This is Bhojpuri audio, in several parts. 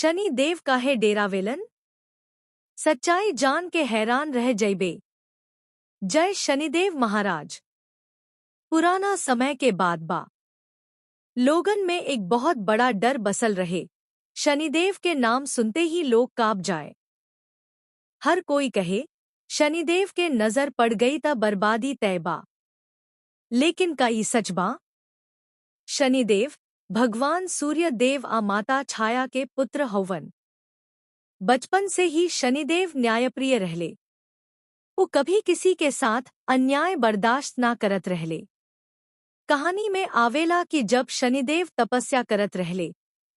शनि देव काहे डेरावेलन? सच्चाई जान के हैरान रह जइबे। जय शनिदेव महाराज। पुराना समय के बाद बा लोगन में एक बहुत बड़ा डर बसल रहे। शनिदेव के नाम सुनते ही लोग कांप जाए। हर कोई कहे शनिदेव के नजर पड़ गई त बर्बादी तय बा। लेकिन का ई सच बा? शनिदेव भगवान सूर्य देव आ माता छाया के पुत्र हवन। बचपन से ही शनिदेव न्यायप्रिय रहले। वो कभी किसी के साथ अन्याय बर्दाश्त ना करत रहले। कहानी में आवेला कि जब शनिदेव तपस्या करत रहले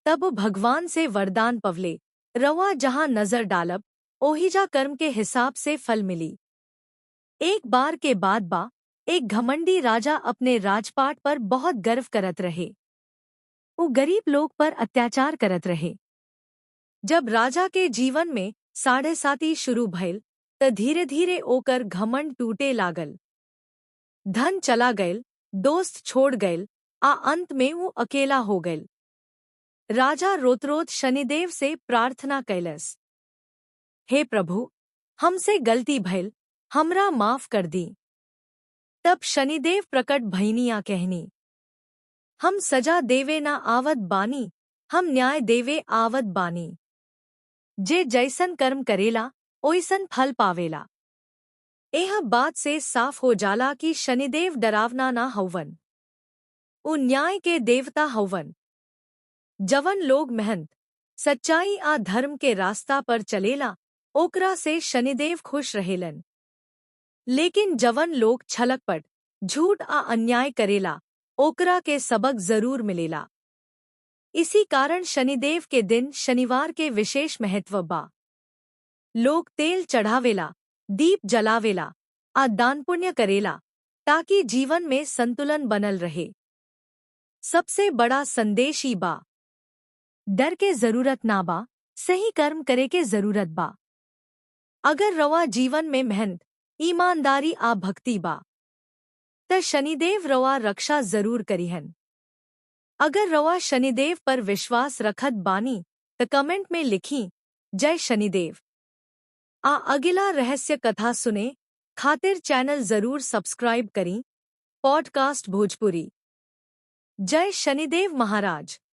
तब वो भगवान से वरदान पवले, रवा जहां नजर डालब ओहिजा कर्म के हिसाब से फल मिली। एक बार के बाद बा एक घमंडी राजा अपने राजपाट पर बहुत गर्व करत रहे। वो गरीब लोग पर अत्याचार करत रहे। जब राजा के जीवन में साढ़े साती शुरू भइल त धीरे धीरे ओकर घमंड टूटे लागल। धन चला गयल, दोस्त छोड़ गयल, आ अंत में वो अकेला हो गयल। राजा रोत रोत शनिदेव से प्रार्थना कैलस, हे प्रभु, हमसे गलती भइल, हमरा माफ कर दी। तब शनिदेव प्रकट भइनिया कहनी, हम सजा देवे ना आवत बानी, हम न्याय देवे आवत बानी। जे जैसन कर्म करेला ओइसन फल पावेला। यह बात से साफ हो जाला कि शनिदेव डरावना ना हवन। उ न्याय के देवता हवन। जवन लोग मेहनत, सच्चाई आ धर्म के रास्ता पर चलेला ओकरा से शनिदेव खुश रहेलन। लेकिन जवन लोग छलकपट, झूठ आ अन्याय करेला ओकरा के सबक जरूर मिलेला। इसी कारण शनिदेव के दिन शनिवार के विशेष महत्व बा। लोग तेल चढ़ावेला, दीप जलावेला आ दान पुण्य करेला ताकि जीवन में संतुलन बनल रहे। सबसे बड़ा संदेश ही बा, डर के जरूरत ना बा, सही कर्म करे के जरूरत बा। अगर रवा जीवन में मेहनत, ईमानदारी आ भक्ति बा त शनिदेव रवा रक्षा जरूर करिहन। अगर रवा शनिदेव पर विश्वास रखत बानी त कमेंट में लिखी जय शनिदेव। आ अगिला रहस्य कथा सुने खातिर चैनल जरूर सब्सक्राइब करी। पॉडकास्ट भोजपुरी। जय शनिदेव महाराज।